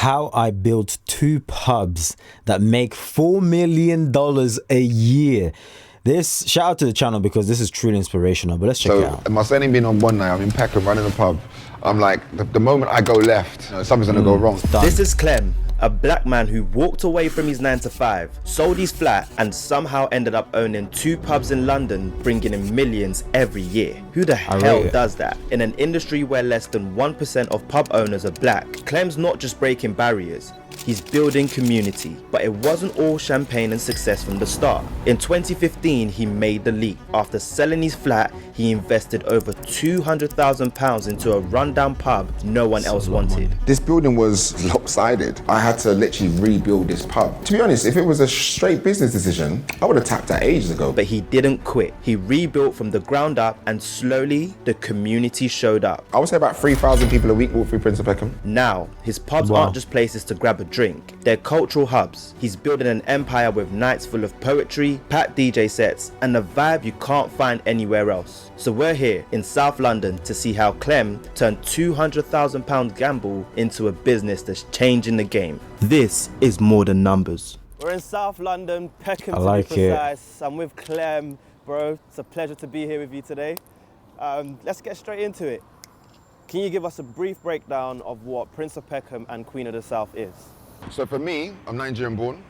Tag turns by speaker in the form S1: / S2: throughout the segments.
S1: how I built 2 pubs that make $4 million a year. This, shout out to the channel because this is truly inspirational, but let's check it out.
S2: My surname being on one night, I'm in Peckham running the pub. I'm like, the moment I go left, something's gonna go wrong.
S3: This is Clem, a black man who walked away from his 9-to-5, sold his flat and somehow ended up owning 2 pubs in London, bringing in millions every year. Who the hell does that? In an industry where less than 1% of pub owners are black, Clem's not just breaking barriers, he's building community. But it wasn't all champagne and success from the start. In 2015, he made the leap. After selling his flat, he invested over £200,000 into a rundown pub no one else wanted.
S2: This building was lopsided. I had to literally rebuild this pub. To be honest, if it was a straight business decision, I would have tapped out ages ago.
S3: But he didn't quit. He rebuilt from the ground up, and slowly the community showed up.
S2: I would say about 3,000 people a week walk through Prince of Peckham.
S3: Now, his pubs aren't just places to grab a drink. They're cultural hubs. He's building an empire with nights full of poetry, packed DJ sets, and a vibe you can't find anywhere else. So we're here in South London to see how Clem turned £200,000 gamble into a business that's changing the game. This is More Than Numbers. We're in South London, Peckham to be precise. I'm with Clem, bro. It's a pleasure to be here with you today. Let's get straight into it. Can you give us a brief breakdown of what Prince of Peckham and Queen of the South is?
S2: So for me, I'm Nigerian born,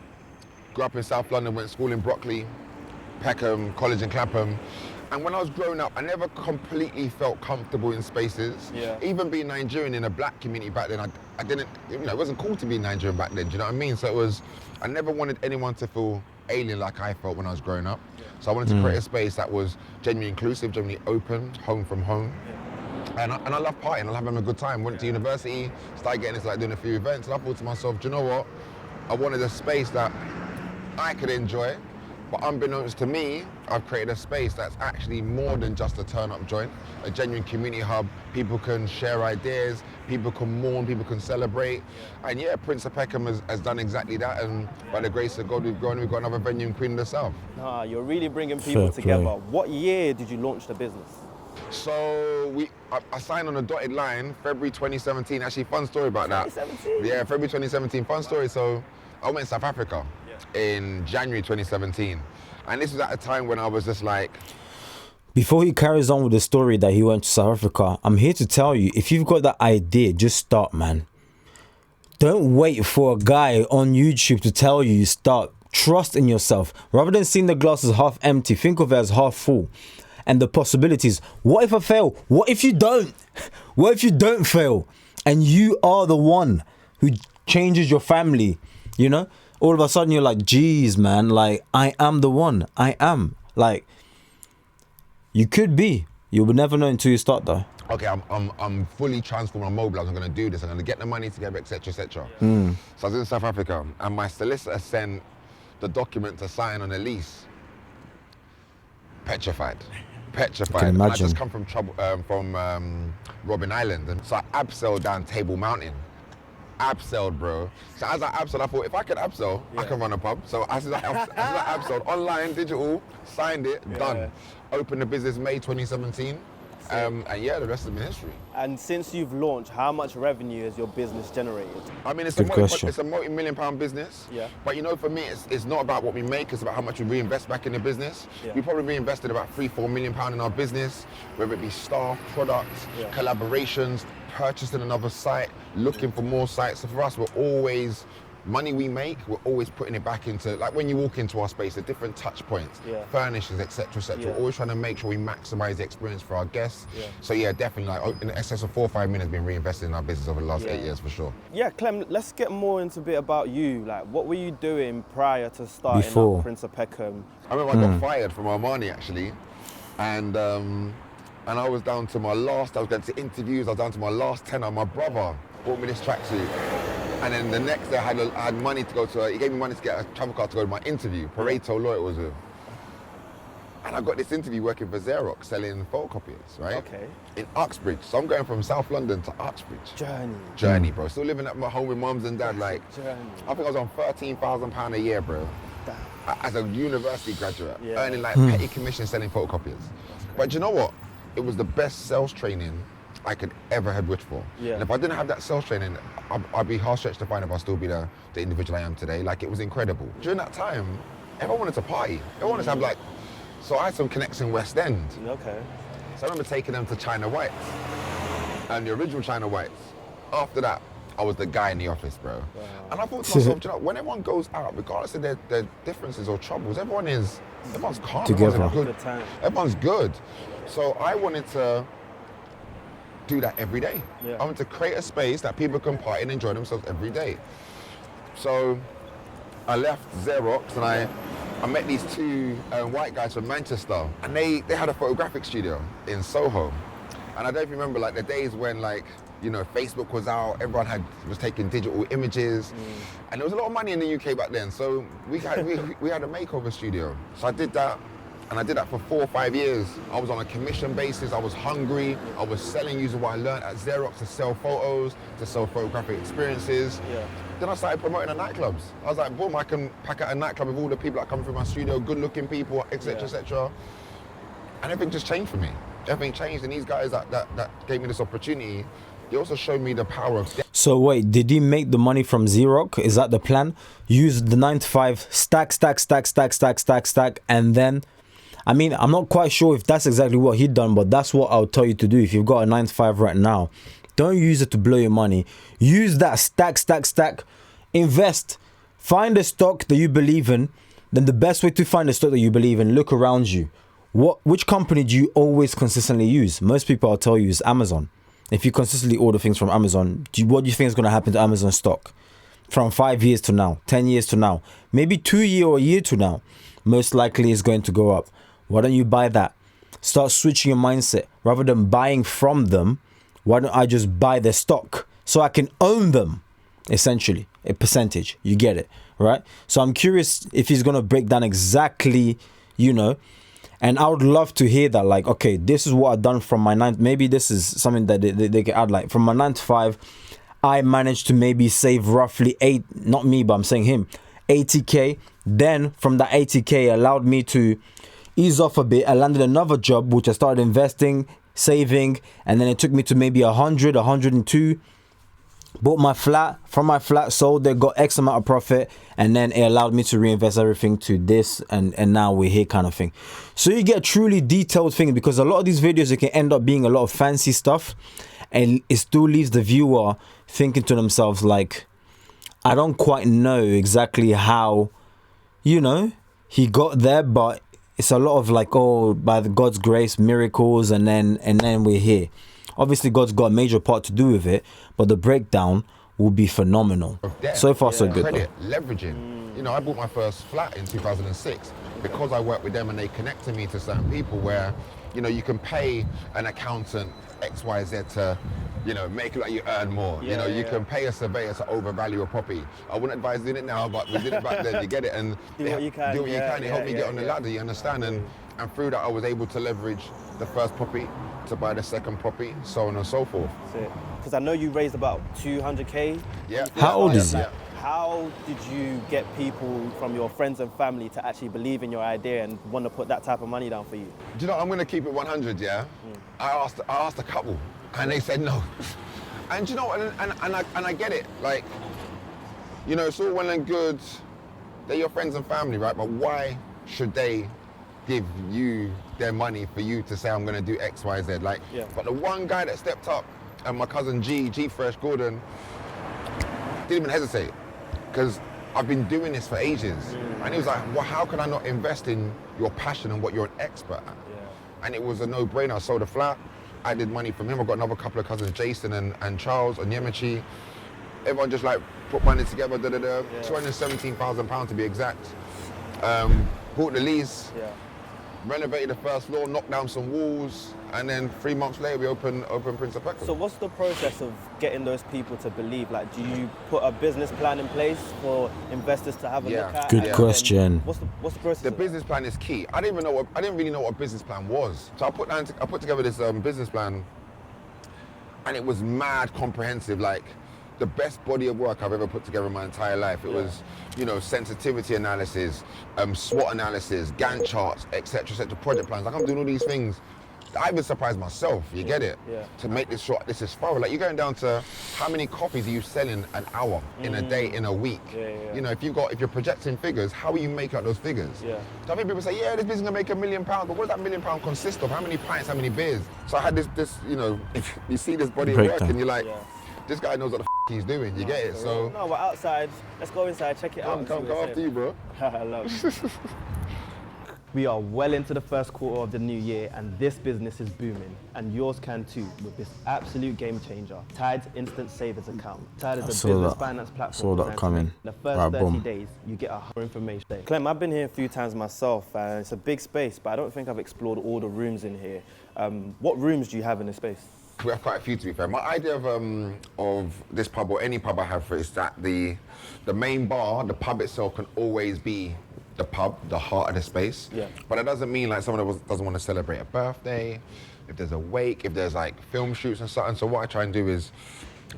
S2: grew up in South London, went to school in Brockley, Peckham, college in Clapham. And when I was growing up, I never completely felt comfortable in spaces.
S3: Yeah.
S2: Even being Nigerian in a black community back then, I didn't, it wasn't cool to be Nigerian back then, do you know what I mean? So I never wanted anyone to feel alien like I felt when I was growing up. Yeah. So I wanted to create a space that was genuinely inclusive, genuinely open, home from home. Yeah. And I love partying, I love having a good time. Went to university, started getting into like doing a few events, and I thought to myself, do you know what? I wanted a space that I could enjoy, but unbeknownst to me, I've created a space that's actually more than just a turn-up joint, a genuine community hub. People can share ideas, people can mourn, people can celebrate. And yeah, Prince of Peckham has done exactly that, and by the grace of God, we've got another venue in Queen of the South.
S3: You're really bringing people together. What year did you launch the business?
S2: So I signed on a dotted line, February 2017. Actually, fun story about that.
S3: 2017?
S2: Yeah, February 2017, fun story. So I went to South Africa in January 2017. And this was at a time when I was just like...
S1: Before he carries on with the story that he went to South Africa, I'm here to tell you, if you've got that idea, just start, man. Don't wait for a guy on YouTube to tell you start. Trust in yourself. Rather than seeing the glass as half empty, think of it as half full. And the possibilities. What if I fail? What if you don't? What if you don't fail? And you are the one who changes your family, you know? All of a sudden you're like, geez, man, like, I am the one. I am. Like, you could be. You will never know until you start, though.
S2: Okay, I'm fully transformed, I'm mobilized, I'm gonna do this, I'm gonna get the money together, etc., etc. So I was in South Africa, and my solicitor sent the document to sign on a lease. Petrified. And I just come from Robben Island, and so I abseiled down Table Mountain. Abseiled, bro. So as I abseiled, I thought if I can abseil, I can run a pub. So as I abseiled, online, digital, signed it, done. Opened the business May 2017. And yeah, the rest is history.
S3: And since you've launched, how much revenue has your business generated?
S2: I mean, it's a multi-million-pound business. Yeah. But you know, for me, it's not about what we make, it's about how much we reinvest back in the business. Yeah. We probably reinvested about £3-4 million in our business, whether it be staff, products, collaborations, purchasing another site, looking for more sites. So for us, we're always, money we make, we're always putting it back into, like when you walk into our space, the different touch points, furnishings, etc., etc. We're always trying to make sure we maximize the experience for our guests. So yeah, definitely, like in excess of 4 or 5 million has been reinvested in our business over the last 8 years for sure. Yeah,
S3: Clem, let's get more into a bit about you. Like, what were you doing prior to starting up Prince of Peckham?
S2: I remember I got fired from Armani actually, and I was down to my last, I was going to interviews, I was down to my last tenner. My brother bought me this tracksuit. And then the next day I had money to go to, he gave me money to get a travel card to go to my interview. Pareto Law it was with. And I got this interview working for Xerox, selling photocopiers, right?
S3: Okay.
S2: In Uxbridge. So I'm going from South London to Uxbridge.
S3: Journey,
S2: bro. Still living at my home with mums and dad, like, I think I was on £13,000 a year, bro. Damn. As a university graduate, earning like petty commission selling photocopiers. But you know what? It was the best sales training I could ever have wished for.
S3: Yeah.
S2: And if I didn't have that sales training, I'd be hard-stretched to find if I'd still be the individual I am today. Like, it was incredible. During that time, everyone wanted to party. Everyone wanted to have, like, so I had some connects in West End.
S3: Okay.
S2: So I remember taking them to China Whites, and the original China Whites. After that, I was the guy in the office, bro. Wow. And I thought to myself, you know, when everyone goes out, regardless of their differences or troubles, everyone's calm.
S1: Together.
S2: Everyone's good. So I wanted to do that every day.
S3: Yeah.
S2: I wanted to create a space that people can party and enjoy themselves every day. So I left Xerox and I met these two white guys from Manchester, and they had a photographic studio in Soho. And I don't remember like the days when, like, you know, Facebook was out, everyone was taking digital images, and there was a lot of money in the UK back then. So we had a makeover studio. So I did that, and I did that for 4 or 5 years. I was on a commission basis. I was hungry. I was selling using what I learned at Xerox to sell photos, to sell photographic experiences.
S3: Yeah.
S2: Then I started promoting the nightclubs. I was like, boom, I can pack out a nightclub with all the people that come through my studio, good-looking people, etc., etc. And everything just changed for me. Everything changed, and these guys that gave me this opportunity, they also showed me the power of...
S1: So wait, did he make the money from Xerox? Is that the plan? Use the 9 to 5, stack, and then... I mean, I'm not quite sure if that's exactly what he'd done, but that's what I'll tell you to do if you've got a 9 to 5 right now. Don't use it to blow your money. Use that stack, invest. Find a stock that you believe in. Then the best way to find a stock that you believe in, look around you. Which company do you always consistently use? Most people, I'll tell you, is Amazon. If you consistently order things from Amazon, what do you think is going to happen to Amazon stock? From 5 years to now, 10 years to now, maybe 2 years or a year to now, most likely it's going to go up. Why don't you buy that? Start switching your mindset. Rather than buying from them, why don't I just buy their stock so I can own them? Essentially, a percentage. You get it, right? So I'm curious if he's going to break down exactly, you know, and I would love to hear that, like, okay, this is what I've done from my 9, maybe this is something that they can add, like, from my 9 to 5, I managed to maybe save roughly 8, not me, but I'm saying him, 80K. Then from that 80K allowed me to ease off a bit. I landed another job, which I started investing, saving, and then it took me to maybe 100, 102. Bought my flat, from my flat, sold it, got X amount of profit, and then it allowed me to reinvest everything to this, and now we're here kind of thing. So you get a truly detailed thing, because a lot of these videos, it can end up being a lot of fancy stuff, and it still leaves the viewer thinking to themselves, like, I don't quite know exactly how, you know, he got there, but it's a lot of like, oh, by God's grace, miracles, and then we're here. Obviously, God's got a major part to do with it, but the breakdown will be phenomenal. So far, so good.
S2: Credit, leveraging. You know, I bought my first flat in 2006 because I worked with them and they connected me to certain people where, you know, you can pay an accountant XYZ to, you know, make it like you earn more. You know, you can pay a surveyor to overvalue a property. I wouldn't advise doing it now, but we did it back then. You get it, and
S3: do what you can.
S2: It helped me get on the ladder. You understand? And through that, I was able to leverage the first property to buy the second property, so on and so forth.
S3: Because I know you raised about 200K.
S2: Yeah.
S1: How old is he?
S3: How did you get people from your friends and family to actually believe in your idea and want to put that type of money down for you?
S2: Do you know, I'm going to keep it 100, yeah? I asked a couple, and they said no. And you know, and I get it. Like, you know, it's all well and good. They're your friends and family, right? But why should they give you their money for you to say, I'm going to do X, Y, Z? Like, but the one guy that stepped up, and my cousin G Fresh Gordon, didn't even hesitate, because I've been doing this for ages. And he was like, well, how can I not invest in your passion and what you're an expert at? And it was a no-brainer. I sold a flat. I did money from him. I got another couple of cousins, Jason and Charles and Yemichi. Everyone just like put money together, £217,000 to be exact. Bought the lease, renovated the first floor, knocked down some walls, and then 3 months later we opened Prince of Peckham.
S3: So what's the process of getting those people to believe? Like, do you put a business plan in place for investors to have a look at?
S1: Good question.
S3: What's the process?
S2: The business plan is key. I didn't really know what a business plan was. So I put together this business plan, and it was mad comprehensive. Like, the best body of work I've ever put together in my entire life. It was, you know, sensitivity analysis, SWOT analysis, Gantt charts, etc., project plans. Like, I'm doing all these things I even surprised myself, you get it?
S3: Yeah.
S2: To make this short, this is thorough. Like you're going down to how many copies are you selling an hour, in a day, in a week?
S3: Yeah.
S2: You know, if you're projecting figures, how will you make out those figures?
S3: Yeah.
S2: So I think people say, yeah, this business is gonna make £1 million, but what does that £1 million consist of? How many pints, how many beers? So I had this, you know, if you see this body of work and you're like, this guy knows what the he's doing, you get it? So
S3: no, we're outside. Let's go inside, check it out.
S2: come after you, bro.
S3: I love it. We are well into the first quarter of the new year and this business is booming and yours can too with this absolute game changer, Tide's Instant Savers account. Tide is a business finance platform.
S1: Saw that coming.
S3: The first 30 days, you get information. Clem, I've been here a few times myself and it's a big space, but I don't think I've explored all the rooms in here. What rooms do you have in this space?
S2: We have quite a few, to be fair. My idea of this pub or any pub I have for it is that the main bar, the pub itself can always be the pub, the heart of the space.
S3: Yeah.
S2: But it doesn't mean like someone doesn't want to celebrate a birthday, if there's a wake, if there's like film shoots and something. So what I try and do is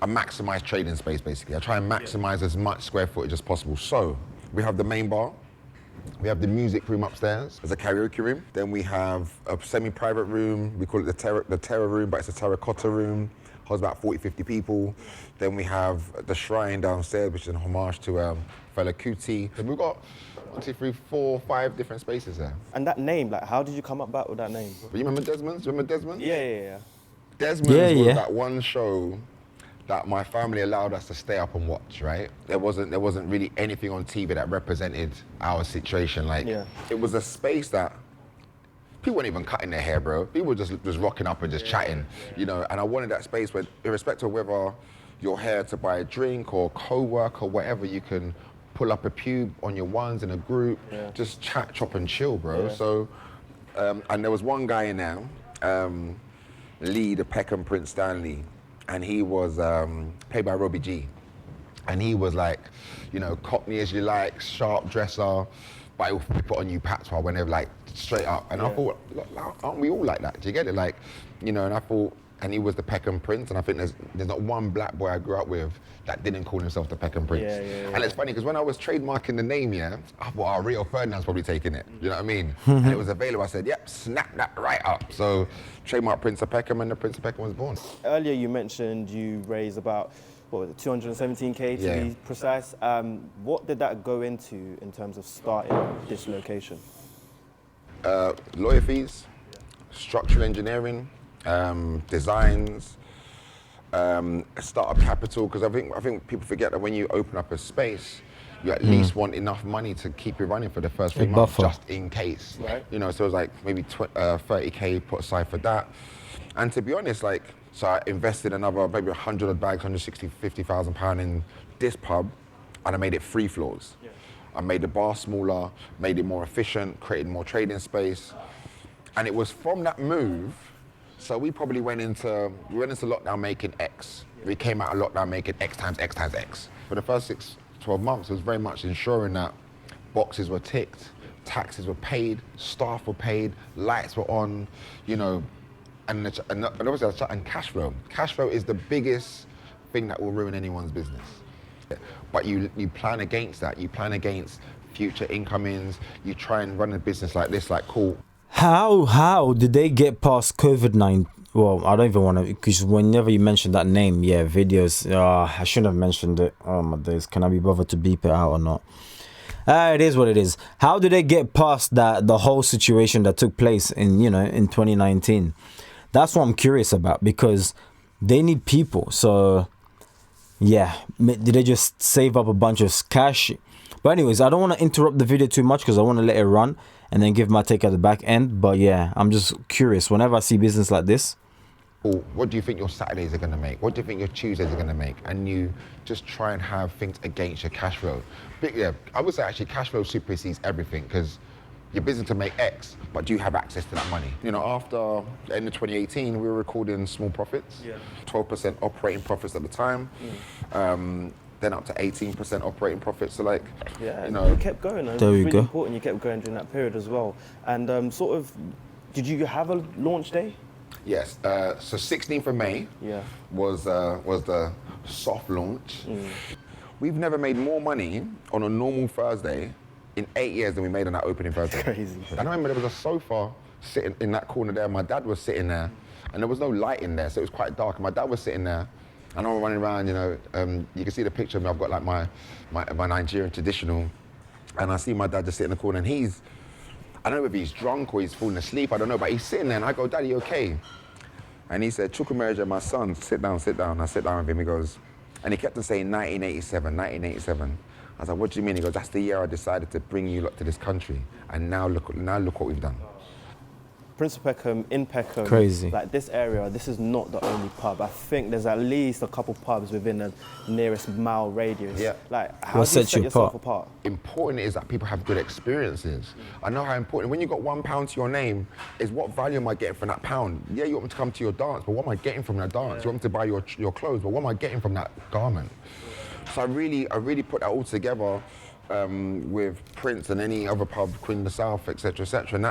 S2: I maximize trading space basically. I try and maximize as much square footage as possible. So we have the main bar, we have the music room upstairs, there's a karaoke room. Then we have a semi-private room, we call it the terror room, but it's a terracotta room. Holds about 40, 50 people. Then we have the shrine downstairs, which is an homage to Fela Kuti. So we've got 1, 2, 3, 4, 5 different spaces there.
S3: And that name, like how did you come up with that name?
S2: But you remember Desmond's? Remember Desmond's?
S3: Yeah.
S2: Desmond's was that one show that my family allowed us to stay up and watch, right? There wasn't really anything on TV that represented our situation. Like, it was a space that people weren't even cutting their hair, bro. People were just rocking up and just chatting, you know? And I wanted that space where, irrespective of whether you're here to buy a drink or co-work or whatever, you can pull up a pube on your ones in a group, just chat, chop and chill, bro. So, and there was one guy in there, Lee, the Peckham Prince Stanley, and he was played by Robbie G. And he was like, you know, cockney as you like, sharp dresser, but he'll put on you patois whenever, like, straight up. And I thought, aren't we all like that? Do you get it? Like, you know, and I thought, and he was the Peckham Prince, and I think there's not one black boy I grew up with that didn't call himself the Peckham Prince. And it's funny, because when I was trademarking the name, I thought, Rio Ferdinand's probably taking it, you know what I mean? And it was available, I said, yep, snap that right up. So, trademark Prince of Peckham, and the Prince of Peckham was born.
S3: Earlier you mentioned you raised about, what was it, 217K to be precise. What did that go into in terms of starting this location?
S2: Lawyer fees, structural engineering, designs, startup capital, because I think people forget that when you open up a space, you at least want enough money to keep you running for the first 3 months, just in case.
S3: Right.
S2: You know, so it was like maybe 30K put aside for that. And to be honest, like, so I invested another maybe 100 bags, 160, 50,000 pounds in this pub, and I made it 3 floors. I made the bar smaller, made it more efficient, created more trading space. And it was from that move, so we probably went into lockdown making X. We came out of lockdown making X times X times X. For the first 6, 12 months, it was very much ensuring that boxes were ticked, taxes were paid, staff were paid, lights were on, you know, and obviously, and cash flow. Cash flow is the biggest thing that will ruin anyone's business. But you plan against that. You plan against future incomings. You try and run a business like this, like, cool.
S1: How did they get past COVID-19? Well, I don't even want to, because whenever you mention that name, videos, I shouldn't have mentioned it. Oh my days, can I be bothered to beep it out or not? It is what it is. How did they get past the whole situation that took place in 2019? That's what I'm curious about, because they need people. So yeah, did they just save up a bunch of cash? But anyways, I don't want to interrupt the video too much because I want to let it run and then give my take at the back end. But yeah, I'm just curious. Whenever I see business like this,
S2: what do you think your Saturdays are going to make? What do you think your Tuesdays are going to make? And you just try and have things against your cash flow. But yeah, I would say actually cash flow supersedes everything, because your business to make X, but do you have access to that money? You know, after the end of 2018, we were recording small profits, 12% operating profits at the time, then up to 18% operating profits. So like, you know,
S3: you kept going.
S1: There we go.
S3: Important. You kept going during that period as well. And sort of, did you have a launch day?
S2: Yes. So 16th of May was the soft launch. We've never made more money on a normal Thursday in 8 years than we made on that opening Thursday.
S3: Crazy.
S2: I remember there was a sofa sitting in that corner there. My dad was sitting there, and there was no light in there, so it was quite dark. And my dad was sitting there, and I'm running around, you know. You can see the picture of me. I've got like my Nigerian traditional, and I see my dad just sitting in the corner, and I don't know if he's drunk or he's falling asleep, I don't know, but he's sitting there, and I go, "Daddy, you okay?" And he said, "Chukwuemeka, my son, sit down, sit down." I sit down with him, he goes, and he kept on saying 1987, 1987. I was like, "What do you mean?" He goes, "That's the year I decided to bring you lot to this country, and now look what we've done."
S3: Prince of Peckham, in Peckham,
S1: Crazy.
S3: like this area, this is not the only pub. I think there's at least a couple pubs within the nearest mile radius.
S2: Yeah.
S3: Like, how
S1: What
S3: do you
S1: sets
S3: set
S1: you
S3: yourself
S1: apart?
S3: apart?
S2: Important is that people have good experiences. I know how important, when you got £1 to your name, is what value am I getting from that pound? Yeah, you want me to come to your dance, but what am I getting from that dance? You want me to buy your clothes, but what am I getting from that garment? So I really put that all together with Prince and any other pub, Queen of the South, etc., etc. And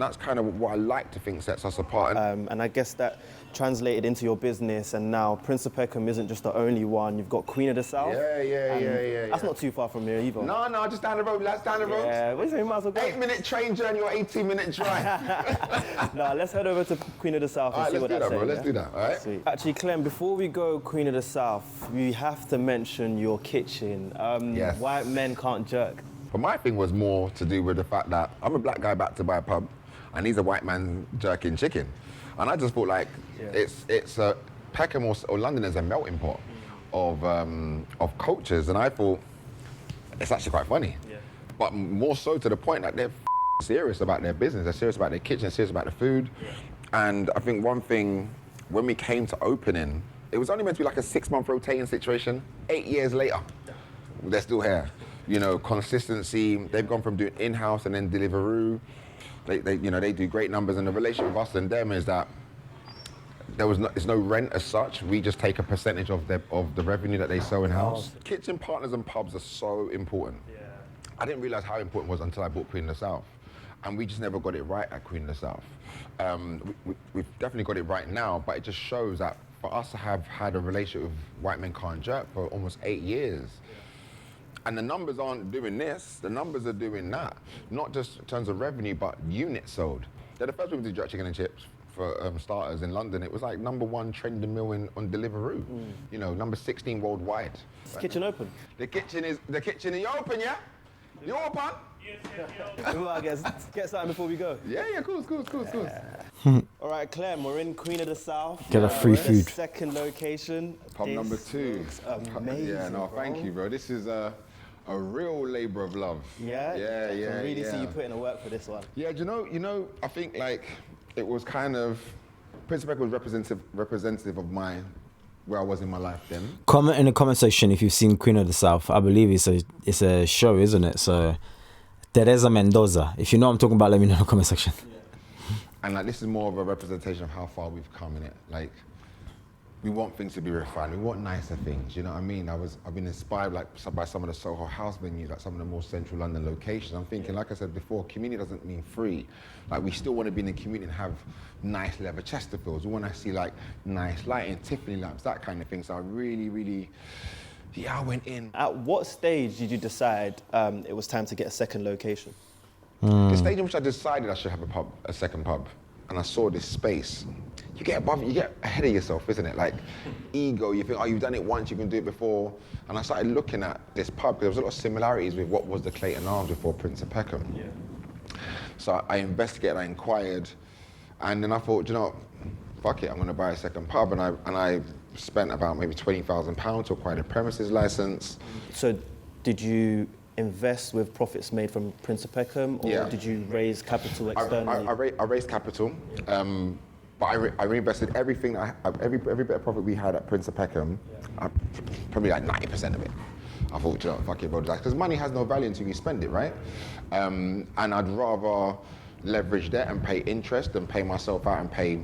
S2: that's kind of what I like to think sets us apart.
S3: And I guess that translated into your business, and now Prince of Peckham isn't just the only one. You've got Queen of the South.
S2: Yeah.
S3: That's not too far from here either.
S2: No, just down the road, lads, down the road.
S3: Yeah, we might as well go.
S2: 8-minute train journey or 18-minute drive.
S3: No, let's head over to Queen of the South and
S2: All right,
S3: see
S2: let's
S3: what
S2: do
S3: that's
S2: that, bro.
S3: saying.
S2: Let's do that, all right?
S3: Sweet. Actually, Clem, before we go Queen of the South, we have to mention your kitchen.
S2: Yes.
S3: White men can't jerk.
S2: But my thing was more to do with the fact that I'm a black guy back to buy a pub, and he's a white man jerking chicken. And I just thought like, it's a Peckham or London is a melting pot of cultures, and I thought it's actually quite funny. Yeah. But more so to the point that they're serious about their business, they're serious about their kitchen, serious about the food. Yeah. And I think one thing, when we came to opening, it was only meant to be like a 6-month rotating situation. 8 years later, they're still here. You know, consistency, they've gone from doing in-house and then Deliveroo. They do great numbers, and the relationship with us and them is that there's no rent as such. We just take a percentage of the revenue that they sell in-house. Kitchen partners and pubs are so important. Yeah. I didn't realize how important it was until I bought Queen of the South. And we just never got it right at Queen of the South. We've definitely got it right now, but it just shows that for us to have had a relationship with White Men Can't Jerk for almost 8 years, and the numbers aren't doing this, the numbers are doing that. Not just in terms of revenue, but units sold. They're the first people to do jerk chicken and chips for starters in London. It was like #1 trending meal on Deliveroo. You know, number 16 worldwide.
S3: Is the kitchen open?
S2: The kitchen is open, yeah? You open?
S3: Yes. Well, I guess get something before we go.
S2: Yeah, cool.
S3: All right, Clem, we're in Queen of the South.
S1: Get a free food.
S3: Second location.
S2: Pub
S3: This
S2: number 2.
S3: looks amazing.
S2: Yeah, no, thank you, bro. This is a real labour of love.
S3: Yeah?
S2: Yeah.
S3: I can really see you putting in work for this one.
S2: Yeah, do you know, I think like it was kind of, Prince of Peckham was representative of where I was in my life then.
S1: Comment in the comment section if you've seen Queen of the South. I believe it's a show, isn't it? So Teresa Mendoza. If you know what I'm talking about, let me know in the comment section.
S2: Yeah. And like this is more of a representation of how far we've come in it. Like, we want things to be refined. We want nicer things. You know what I mean? I've been inspired by some of the Soho House venues, like some of the more central London locations. I'm thinking, like I said before, community doesn't mean free. Like, we still want to be in the community and have nice leather Chesterfields. We want to see like nice lighting, Tiffany lamps, that kind of thing. So I really, I went in.
S3: At what stage did you decide it was time to get a second location?
S2: The stage in which I decided I should have a second pub, and I saw this space. You get ahead of yourself, isn't it? Like ego, you think, oh, you've done it once, you can do it before. And I started looking at this pub, because there was a lot of similarities with what was the Clayton Arms before Prince of Peckham. Yeah. So I investigated, I inquired, and then I thought, you know, fuck it, I'm gonna buy a second pub. And I spent about maybe £20,000 to acquire the premises license.
S3: So did you invest with profits made from Prince of Peckham, or did you raise capital externally?
S2: I raised capital, but I reinvested everything, every bit of profit we had at Prince of Peckham, probably like 90% of it. I thought, you know, fuck it, bro, because money has no value until you spend it, right? And I'd rather leverage debt and pay interest than pay myself out and pay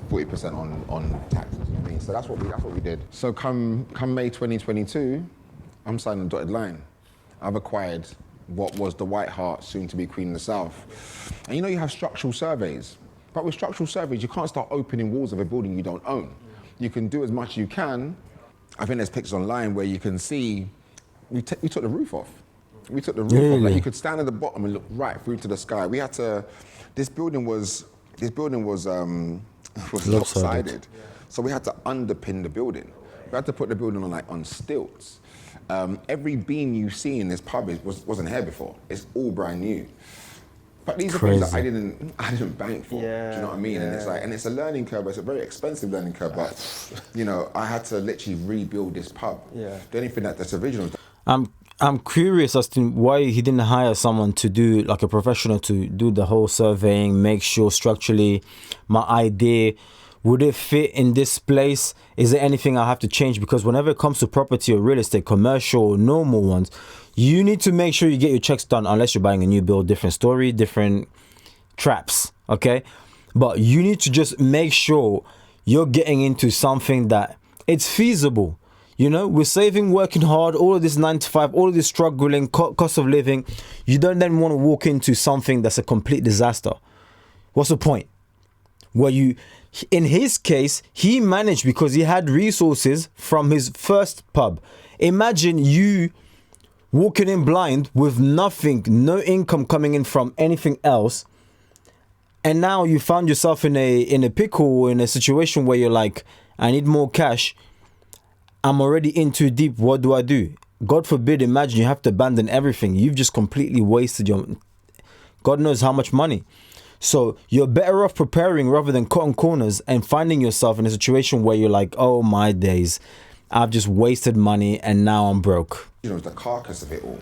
S2: 40% on taxes, you know what I mean? So that's what we did. So come May 2022, I'm signing the dotted line. I've acquired what was the White Hart, soon to be Queen of the South. And you know, you have structural surveys, but with structural surveys, you can't start opening walls of a building you don't own. You can do as much as you can. I think there's pictures online where you can see, we took the roof off. We took the roof off.
S1: Really?
S2: Like, you could stand at the bottom and look right through to the sky. We had to. This building was lopsided, so we had to underpin the building. We had to put the building on stilts. Every beam you see in this pub wasn't here before. It's all brand new. But these are things that I didn't bank for.
S3: Yeah,
S2: do you know what I mean?
S3: yeah.
S2: And it's a learning curve. It's a very expensive learning curve. But I had to literally rebuild this pub.
S3: Yeah.
S2: The only thing that's original.
S1: I'm curious as to why he didn't hire someone to do, like a professional, to do the whole surveying, make sure structurally my idea, would it fit in this place? Is there anything I have to change? Because whenever it comes to property or real estate, commercial or normal ones, you need to make sure you get your checks done, unless you're buying a new build, different story, different traps, okay? But you need to just make sure you're getting into something that it's feasible. We're saving, working hard, all of this 9 to 5, all of this struggling, cost of living. You don't then want to walk into something that's a complete disaster. What's the point? In his case, he managed because he had resources from his first pub. Imagine you walking in blind with nothing, no income coming in from anything else. And now you found yourself in a pickle, in a situation where you're like, I need more cash. I'm already in too deep. What do I do? God forbid, imagine you have to abandon everything. You've just completely wasted your God knows how much money. So you're better off preparing rather than cutting corners and finding yourself in a situation where you're like, oh my days, I've just wasted money and now I'm broke.
S2: The carcass of it all,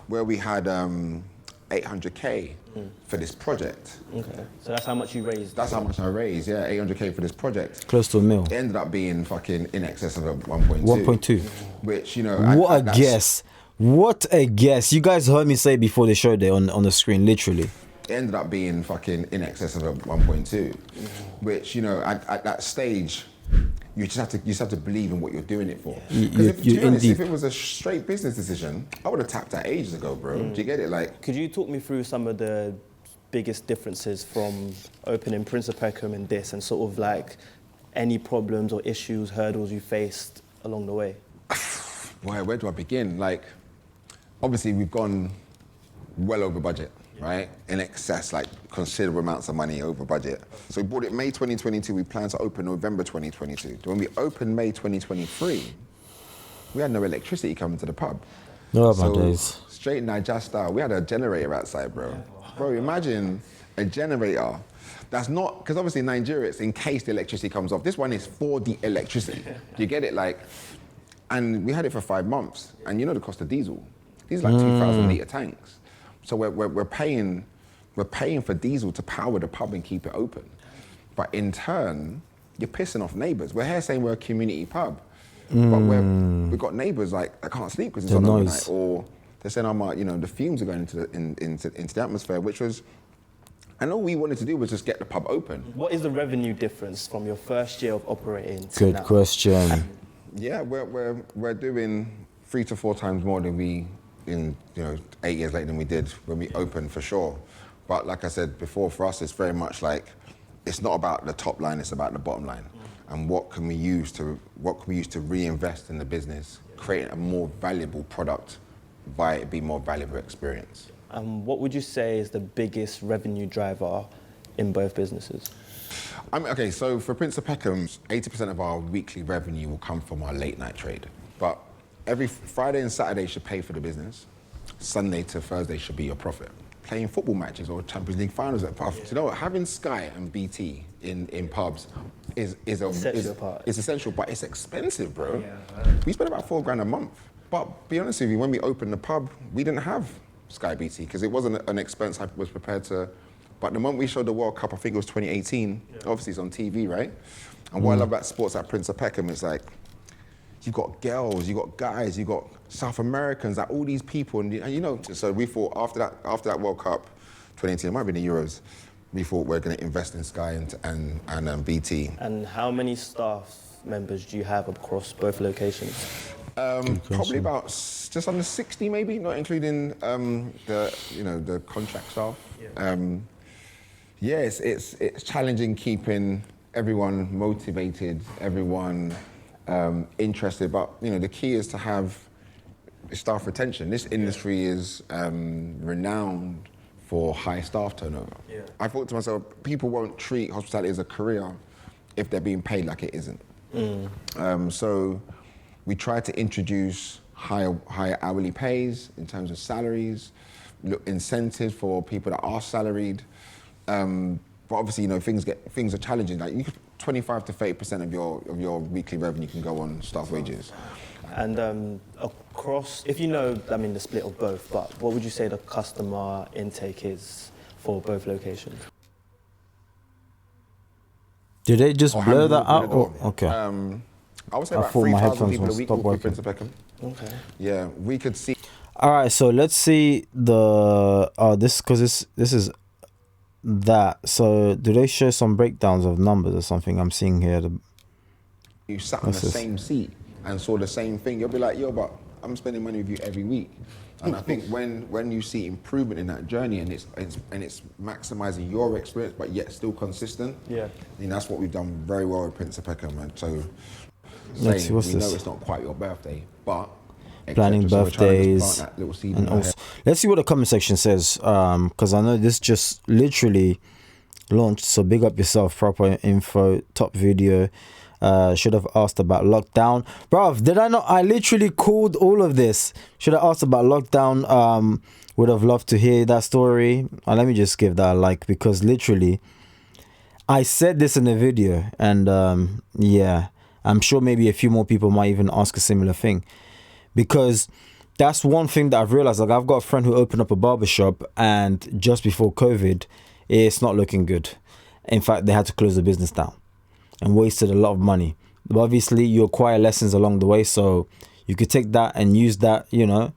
S2: where we had 800K for this project.
S3: Okay, so that's how much you raised?
S2: That's how much I raised, yeah, 800K for this project.
S1: Close to $1 million.
S2: It ended up being fucking in excess of a 1.2.
S1: 1.2.
S2: Which,
S1: What a guess. What a guess. You guys heard me say before the show there on the screen, literally.
S2: It ended up being fucking in excess of a 1.2. Which, at that stage, you just have to believe in what you're doing it for. Because if it was a straight business decision, I would have tapped that ages ago, bro. Do you get it? Like,
S3: could you talk me through some of the biggest differences from opening Prince of Peckham and this, and sort of like any problems or issues, hurdles you faced along the way?
S2: Boy, where do I begin? Like, obviously we've gone well over budget. Right? In excess, like considerable amounts of money over budget. So we bought it May 2022, we planned to open November 2022. When we opened May 2023, we had no electricity coming to the pub.
S1: No, my days.
S2: Straight Niger style, we had a generator outside, bro. Bro, imagine a generator. That's not, because obviously in Nigeria, it's in case the electricity comes off. This one is for the electricity. Do you get it? Like, and we had it for 5 months. And you know the cost of diesel. These are like 2,000 litre tanks. So we're paying for diesel to power the pub and keep it open. But in turn, you're pissing off neighbours. We're here saying we're a community pub, but we've got neighbours like that can't sleep because it's on overnight, or they're saying, the fumes are going into the atmosphere, which was, and all we wanted to do was just get the pub open.
S3: What is the revenue difference from your first year of operating to
S1: Good
S3: now?
S1: question.
S2: Yeah, we're doing 3 to 4 times more than we in 8 years later than we did when we opened, for sure. But like I said before, for us it's very much like it's not about the top line, it's about the bottom line. And what can we use to reinvest in the business, create a more valuable product by it being more valuable experience.
S3: What would you say is the biggest revenue driver in both businesses?
S2: Okay, so for Prince of Peckham's, 80% of our weekly revenue will come from our late night trade. But every Friday and Saturday should pay for the business. Sunday to Thursday should be your profit. Playing football matches or Champions League finals at pubs. You know what? Having Sky and BT in pubs is essential, but it's expensive, bro. Yeah. We spend about $4,000 a month. But be honest with you, when we opened the pub, we didn't have Sky BT because it wasn't an expense I was prepared to. But the moment we showed the World Cup, I think it was 2018. Obviously, it's on TV, right? And what I love about sports at Prince of Peckham is like, you got girls, you got guys, you got South Americans, like all these people, and so we thought after that World Cup, 2018, it might be the Euros, we thought we're going to invest in Sky and BT.
S3: And how many staff members do you have across both locations?
S2: Probably about just under 60, maybe, not including the contract staff. Yeah. It's challenging keeping everyone motivated, everyone interested, but the key is to have it's staff retention. This industry is renowned for high staff turnover.
S3: Yeah.
S2: I thought to myself, people won't treat hospitality as a career if they're being paid like it isn't. So we try to introduce higher hourly pays in terms of salaries, incentives for people that are salaried. But obviously, you know, things are challenging. Like 25 to 30% of your weekly revenue can go on staff wages.
S3: And across, if you know, I mean, the split of both, but what would you say the customer intake is for both locations?
S1: Did they just blur that out?
S2: Or,
S1: okay.
S2: I would say about
S1: thought my
S2: 3,000
S1: headphones
S2: people a
S1: would
S2: week
S1: stop
S2: walk through
S1: working.
S2: Prince of Peckham.
S3: Okay.
S2: Yeah, we could see.
S1: All right, so let's see the this, because this is that. So do they show some breakdowns of numbers or something? I'm seeing here.
S2: You sat on the same seat and saw the same thing. You'll be like, yo, but I'm spending money with you every week. And I think when you see improvement in that journey and it's maximizing your experience, but yet still consistent.
S3: Yeah.
S2: I mean, that's what we've done very well with Prince of Peckham. And so,
S1: Let's see, what's
S2: we
S1: this?
S2: know it's not quite your birthday, but
S1: Planning
S2: so we're trying to just
S1: birthdays,
S2: plant that little seed in
S1: and
S2: our
S1: also
S2: head.
S1: let's see what the comment section says, because I know this just literally launched. So big up yourself. Proper info, top video. Should have asked about lockdown, bruv. Did I not? I literally called all of this. Should have asked about lockdown. Would have loved to hear that story. Let me just give that a like, because literally I said this in the video, and yeah, I'm sure maybe a few more people might even ask a similar thing, because that's one thing that I've realized. Like, I've got a friend who opened up a barbershop, and just before COVID, it's not looking good. In fact, they had to close the business down and wasted a lot of money. But obviously, you acquire lessons along the way, so you could take that and use that, you know,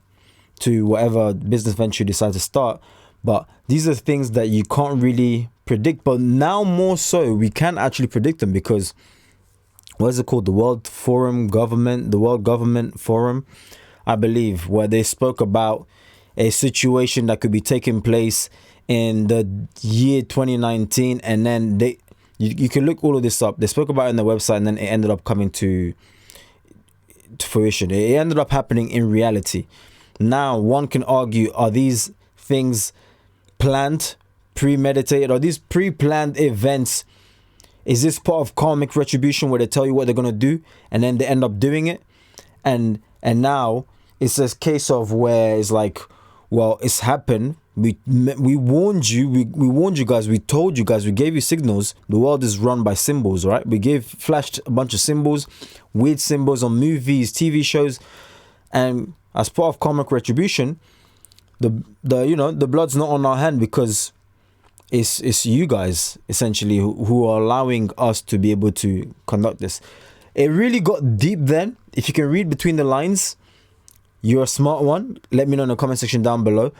S1: to whatever business venture you decide to start. But these are things that you can't really predict. But now more so, we can actually predict them, because what is it called? The World Government Forum, I believe, where they spoke about a situation that could be taking place in the year 2019, and then you can look all of this up. They spoke about it on their website, and then it ended up coming to fruition. It ended up happening in reality. Now, one can argue, are these things planned, premeditated? Are these pre-planned events? Is this part of karmic retribution, where they tell you what they're going to do and then they end up doing it? And now it's this case of where it's like, well, it's happened. We warned you. We warned you guys. We told you guys. We gave you signals. The world is run by symbols, right? We flashed a bunch of symbols, weird symbols on movies, TV shows, and as part of karmic retribution, the blood's not on our hand, because it's you guys essentially who are allowing us to be able to conduct this. It really got deep then. If you can read between the lines, you're a smart one. Let me know in the comment section down below.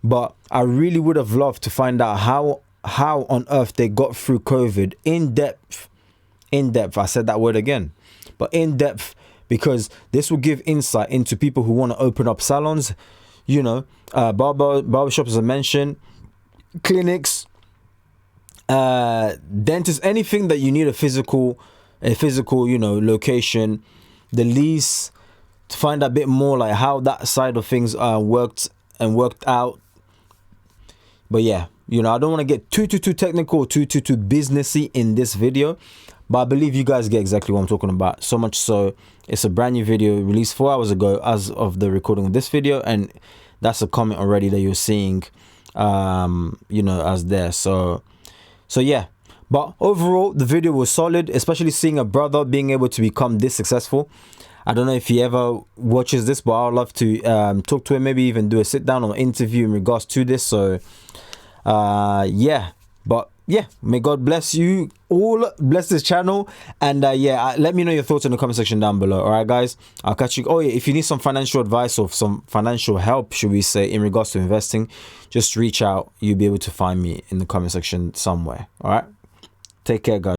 S1: But I really would have loved to find out how on earth they got through COVID in depth. I said that word again, but in depth, because this will give insight into people who want to open up salons, you know, barbershops, as I mentioned, clinics, dentists, anything that you need a physical, you know, location, the lease, to find out a bit more like how that side of things worked out. But yeah, you know, I don't want to get too technical, too businessy in this video, but I believe you guys get exactly what I'm talking about. So much so, it's a brand new video released 4 hours ago as of the recording of this video, and that's a comment already that you're seeing, you know, as there. So yeah. But overall, the video was solid, especially seeing a brother being able to become this successful. I don't know if he ever watches this, but I'd love to talk to him, maybe even do a sit down or interview in regards to this. So yeah, but yeah, may God bless you all, bless this channel, and yeah, let me know your thoughts in the comment section down below. All right, guys, I'll catch you. Oh yeah, if you need some financial advice or some financial help, should we say, in regards to investing, just reach out. You'll be able to find me in the comment section somewhere. All right, take care, guys.